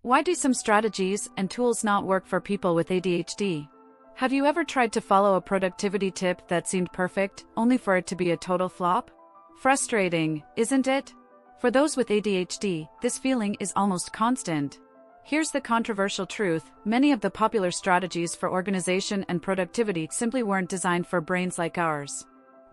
Why do some strategies and tools not work for people with ADHD? Have you ever tried to follow a productivity tip that seemed perfect, only for it to be a total flop? Frustrating, isn't it? For those with ADHD, this feeling is almost constant. Here's the controversial truth: many of the popular strategies for organization and productivity simply weren't designed for brains like ours.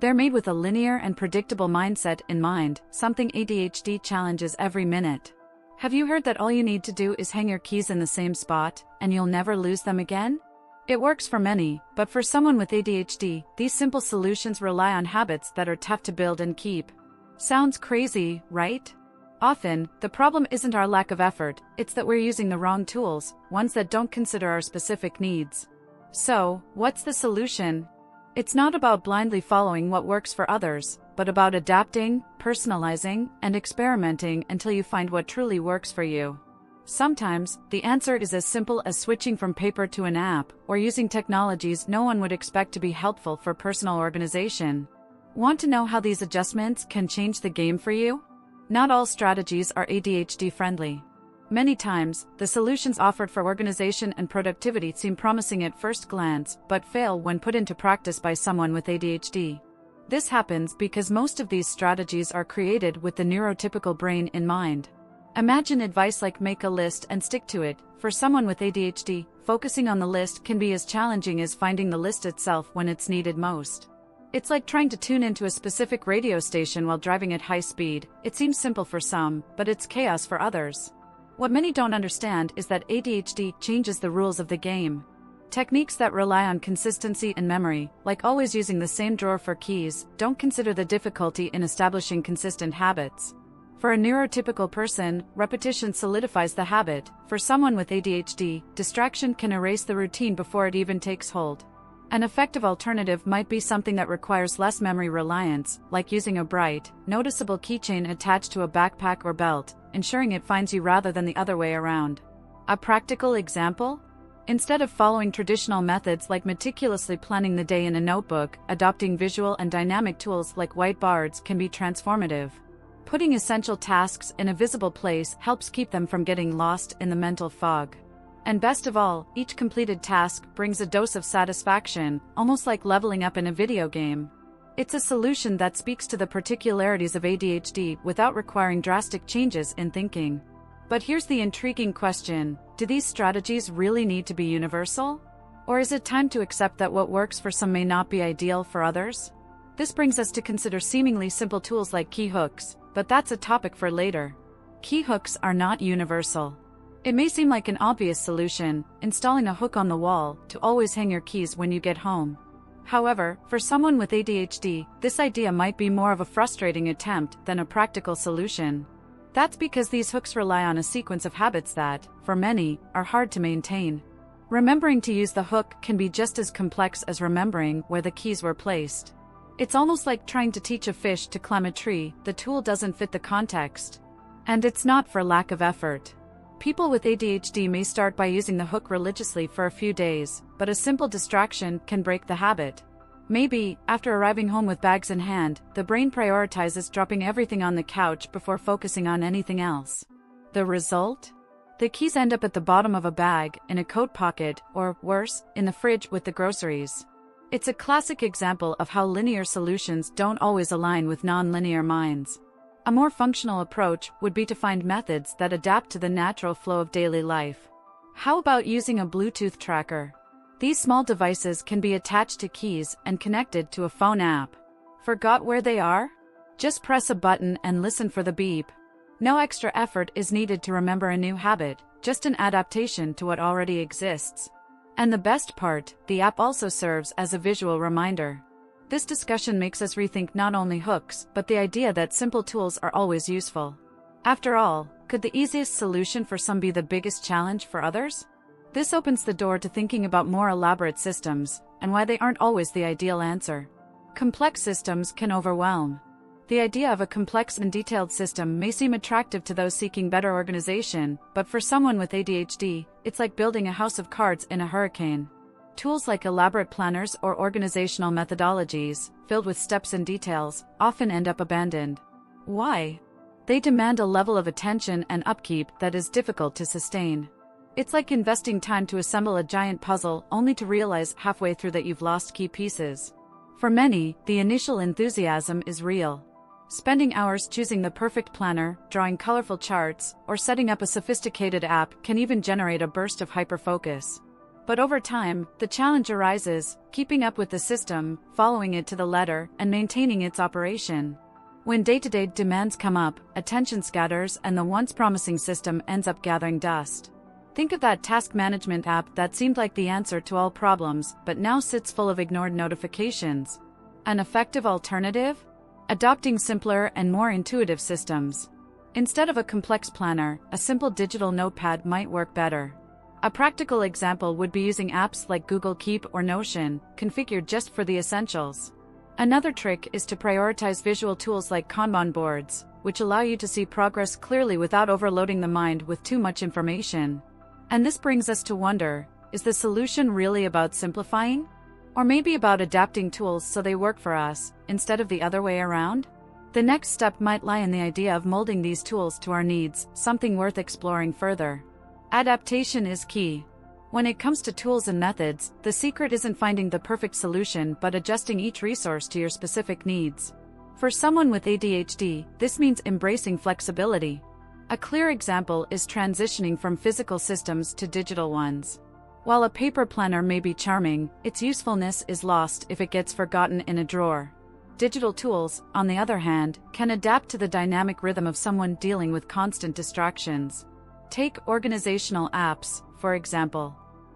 They're made with a linear and predictable mindset in mind, something ADHD challenges every minute. Have you heard that all you need to do is hang your keys in the same spot, and you'll never lose them again? It works for many, but for someone with ADHD, these simple solutions rely on habits that are tough to build and keep. Sounds crazy, right? Often, the problem isn't our lack of effort, it's that we're using the wrong tools, ones that don't consider our specific needs. So, what's the solution? It's not about blindly following what works for others, but about adapting, personalizing, and experimenting until you find what truly works for you. Sometimes, the answer is as simple as switching from paper to an app, or using technologies no one would expect to be helpful for personal organization. Want to know how these adjustments can change the game for you? Not all strategies are ADHD-friendly. Many times, the solutions offered for organization and productivity seem promising at first glance, but fail when put into practice by someone with ADHD. This happens because most of these strategies are created with the neurotypical brain in mind. Imagine advice like make a list and stick to it. For someone with ADHD, focusing on the list can be as challenging as finding the list itself when it's needed most. It's like trying to tune into a specific radio station while driving at high speed. It seems simple for some, but it's chaos for others. What many don't understand is that ADHD changes the rules of the game. Techniques that rely on consistency and memory, like always using the same drawer for keys, don't consider the difficulty in establishing consistent habits. For a neurotypical person, repetition solidifies the habit. For someone with ADHD, distraction can erase the routine before it even takes hold. An effective alternative might be something that requires less memory reliance, like using a bright, noticeable keychain attached to a backpack or belt, ensuring it finds you rather than the other way around. A practical example? Instead of following traditional methods like meticulously planning the day in a notebook, adopting visual and dynamic tools like whiteboards can be transformative. Putting essential tasks in a visible place helps keep them from getting lost in the mental fog. And best of all, each completed task brings a dose of satisfaction, almost like leveling up in a video game. It's a solution that speaks to the particularities of ADHD without requiring drastic changes in thinking. But here's the intriguing question: do these strategies really need to be universal? Or is it time to accept that what works for some may not be ideal for others? This brings us to consider seemingly simple tools like key hooks, but that's a topic for later. Key hooks are not universal. It may seem like an obvious solution, installing a hook on the wall to always hang your keys when you get home. However, for someone with ADHD, this idea might be more of a frustrating attempt than a practical solution. That's because these hooks rely on a sequence of habits that, for many, are hard to maintain. Remembering to use the hook can be just as complex as remembering where the keys were placed. It's almost like trying to teach a fish to climb a tree. The tool doesn't fit the context. And it's not for lack of effort. People with ADHD may start by using the hook religiously for a few days, but a simple distraction can break the habit. Maybe, after arriving home with bags in hand, the brain prioritizes dropping everything on the couch before focusing on anything else. The result? The keys end up at the bottom of a bag, in a coat pocket, or, worse, in the fridge with the groceries. It's a classic example of how linear solutions don't always align with non-linear minds. A more functional approach would be to find methods that adapt to the natural flow of daily life. How about using a Bluetooth tracker? These small devices can be attached to keys and connected to a phone app. Forgot where they are? Just press a button and listen for the beep. No extra effort is needed to remember a new habit, just an adaptation to what already exists. And the best part, the app also serves as a visual reminder. This discussion makes us rethink not only hooks, but the idea that simple tools are always useful. After all, could the easiest solution for some be the biggest challenge for others? This opens the door to thinking about more elaborate systems, and why they aren't always the ideal answer. Complex systems can overwhelm. The idea of a complex and detailed system may seem attractive to those seeking better organization, but for someone with ADHD, it's like building a house of cards in a hurricane. Tools like elaborate planners or organizational methodologies, filled with steps and details, often end up abandoned. Why? They demand a level of attention and upkeep that is difficult to sustain. It's like investing time to assemble a giant puzzle only to realize halfway through that you've lost key pieces. For many, the initial enthusiasm is real. Spending hours choosing the perfect planner, drawing colorful charts, or setting up a sophisticated app can even generate a burst of hyperfocus. But over time, the challenge arises, keeping up with the system, following it to the letter, and maintaining its operation. When day-to-day demands come up, attention scatters and the once promising system ends up gathering dust. Think of that task management app that seemed like the answer to all problems, but now sits full of ignored notifications. An effective alternative? Adopting simpler and more intuitive systems. Instead of a complex planner, a simple digital notepad might work better. A practical example would be using apps like Google Keep or Notion, configured just for the essentials. Another trick is to prioritize visual tools like Kanban boards, which allow you to see progress clearly without overloading the mind with too much information. And this brings us to wonder, is the solution really about simplifying? Or maybe about adapting tools so they work for us, instead of the other way around? The next step might lie in the idea of molding these tools to our needs, something worth exploring further. Adaptation is key. When it comes to tools and methods, the secret isn't finding the perfect solution but adjusting each resource to your specific needs. For someone with ADHD, this means embracing flexibility. A clear example is transitioning from physical systems to digital ones. While a paper planner may be charming, its usefulness is lost if it gets forgotten in a drawer. Digital tools, on the other hand, can adapt to the dynamic rhythm of someone dealing with constant distractions. Take organizational apps, for example.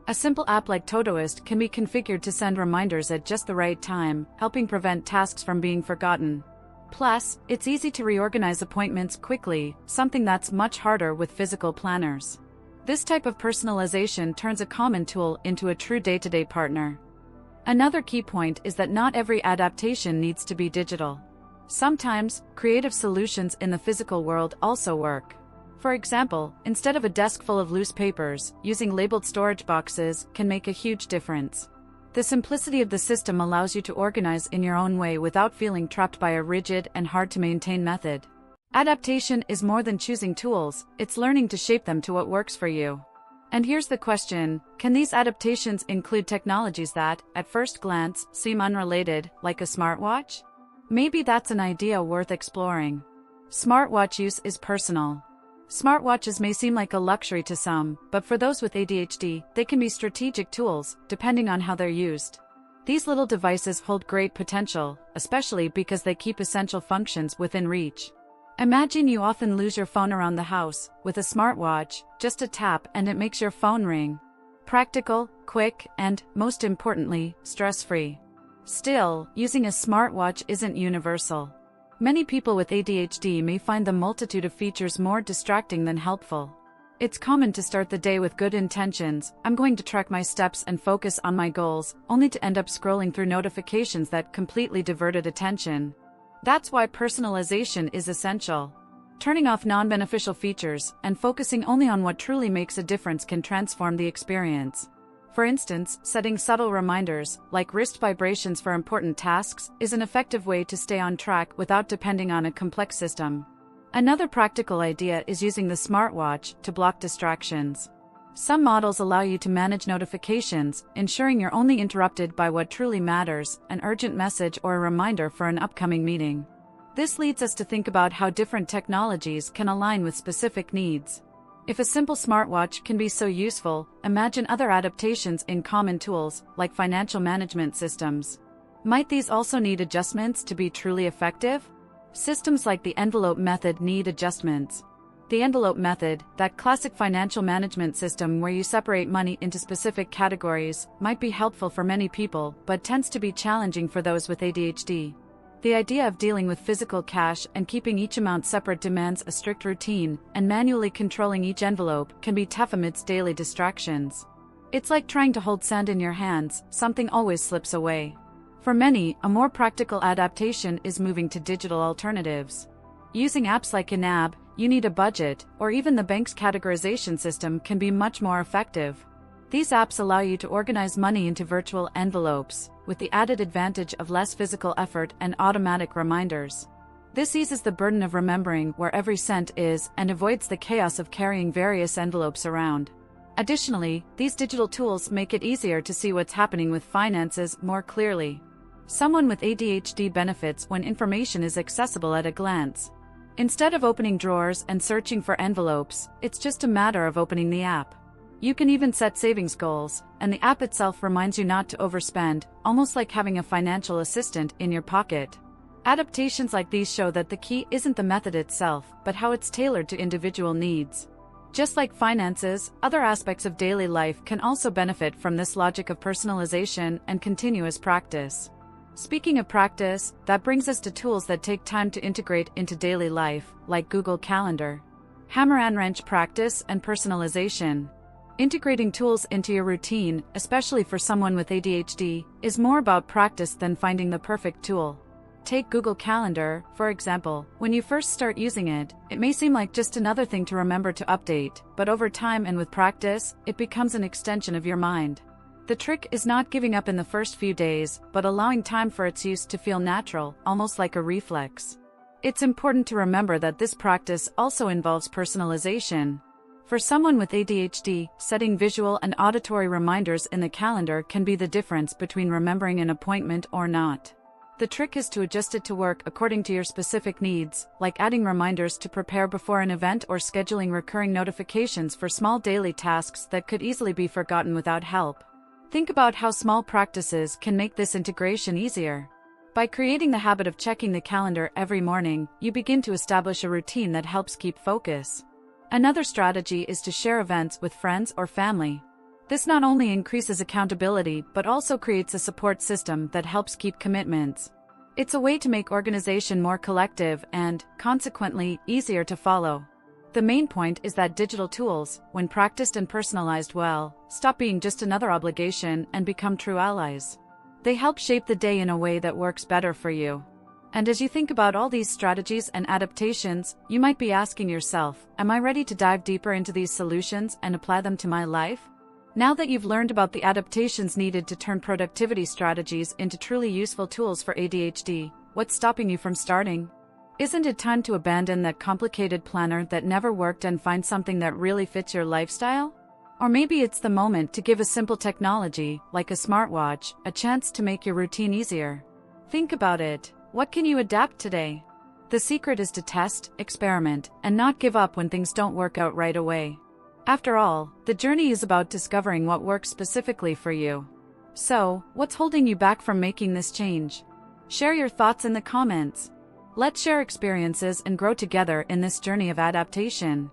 A simple app like Todoist can be configured to send reminders at just the right time, helping prevent tasks from being forgotten. Plus, it's easy to reorganize appointments quickly, something that's much harder with physical planners. This type of personalization turns a common tool into a true day-to-day partner. Another key point is that not every adaptation needs to be digital. Sometimes, creative solutions in the physical world also work. For example, instead of a desk full of loose papers, using labeled storage boxes can make a huge difference. The simplicity of the system allows you to organize in your own way without feeling trapped by a rigid and hard-to-maintain method. Adaptation is more than choosing tools, it's learning to shape them to what works for you. And here's the question, can these adaptations include technologies that, at first glance, seem unrelated, like a smartwatch? Maybe that's an idea worth exploring. Smartwatch use is personal. Smartwatches may seem like a luxury to some, but for those with ADHD, they can be strategic tools, depending on how they're used. These little devices hold great potential, especially because they keep essential functions within reach. Imagine you often lose your phone around the house. With a smartwatch, just a tap and it makes your phone ring. Practical, quick, and, most importantly, stress-free. Still, using a smartwatch isn't universal. Many people with ADHD may find the multitude of features more distracting than helpful. It's common to start the day with good intentions, I'm going to track my steps and focus on my goals, only to end up scrolling through notifications that completely diverted attention. That's why personalization is essential. Turning off non-beneficial features and focusing only on what truly makes a difference can transform the experience. For instance, setting subtle reminders, like wrist vibrations for important tasks, is an effective way to stay on track without depending on a complex system. Another practical idea is using the smartwatch to block distractions. Some models allow you to manage notifications, ensuring you're only interrupted by what truly matters, an urgent message or a reminder for an upcoming meeting. This leads us to think about how different technologies can align with specific needs. If a simple smartwatch can be so useful, imagine other adaptations in common tools, like financial management systems. Might these also need adjustments to be truly effective? Systems like the envelope method need adjustments. The envelope method, that classic financial management system where you separate money into specific categories, might be helpful for many people, but tends to be challenging for those with ADHD. The idea of dealing with physical cash and keeping each amount separate demands a strict routine, and manually controlling each envelope can be tough amidst daily distractions. It's like trying to hold sand in your hands, something always slips away. For many, a more practical adaptation is moving to digital alternatives. Using apps like Inab, You Need a Budget, or even the bank's categorization system can be much more effective. These apps allow you to organize money into virtual envelopes, with the added advantage of less physical effort and automatic reminders. This eases the burden of remembering where every cent is and avoids the chaos of carrying various envelopes around. Additionally, these digital tools make it easier to see what's happening with finances more clearly. Someone with ADHD benefits when information is accessible at a glance. Instead of opening drawers and searching for envelopes, it's just a matter of opening the app. You can even set savings goals, and the app itself reminds you not to overspend, almost like having a financial assistant in your pocket. Adaptations like these show that the key isn't the method itself, but how it's tailored to individual needs. Just like finances, other aspects of daily life can also benefit from this logic of personalization and continuous practice. Speaking of practice, that brings us to tools that take time to integrate into daily life, like Google Calendar. Hammer and wrench practice and personalization. Integrating tools into your routine, especially for someone with ADHD, is more about practice than finding the perfect tool. Take Google Calendar, for example. When you first start using it, it may seem like just another thing to remember to update, but over time and with practice, it becomes an extension of your mind. The trick is not giving up in the first few days, but allowing time for its use to feel natural, almost like a reflex. It's important to remember that this practice also involves personalization. For someone with ADHD, setting visual and auditory reminders in the calendar can be the difference between remembering an appointment or not. The trick is to adjust it to work according to your specific needs, like adding reminders to prepare before an event or scheduling recurring notifications for small daily tasks that could easily be forgotten without help. Think about how small practices can make this integration easier. By creating the habit of checking the calendar every morning, you begin to establish a routine that helps keep focus. Another strategy is to share events with friends or family. This not only increases accountability but also creates a support system that helps keep commitments. It's a way to make organization more collective and, consequently, easier to follow. The main point is that digital tools, when practiced and personalized well, stop being just another obligation and become true allies. They help shape the day in a way that works better for you. And as you think about all these strategies and adaptations, you might be asking yourself, am I ready to dive deeper into these solutions and apply them to my life? Now that you've learned about the adaptations needed to turn productivity strategies into truly useful tools for ADHD, what's stopping you from starting? Isn't it time to abandon that complicated planner that never worked and find something that really fits your lifestyle? Or maybe it's the moment to give a simple technology, like a smartwatch, a chance to make your routine easier. Think about it. What can you adapt today? The secret is to test, experiment, and not give up when things don't work out right away. After all, the journey is about discovering what works specifically for you. So, what's holding you back from making this change? Share your thoughts in the comments. Let's share experiences and grow together in this journey of adaptation.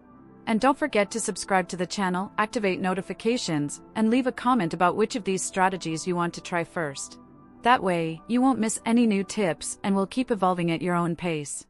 And don't forget to subscribe to the channel, activate notifications, and leave a comment about which of these strategies you want to try first. That way, you won't miss any new tips and will keep evolving at your own pace.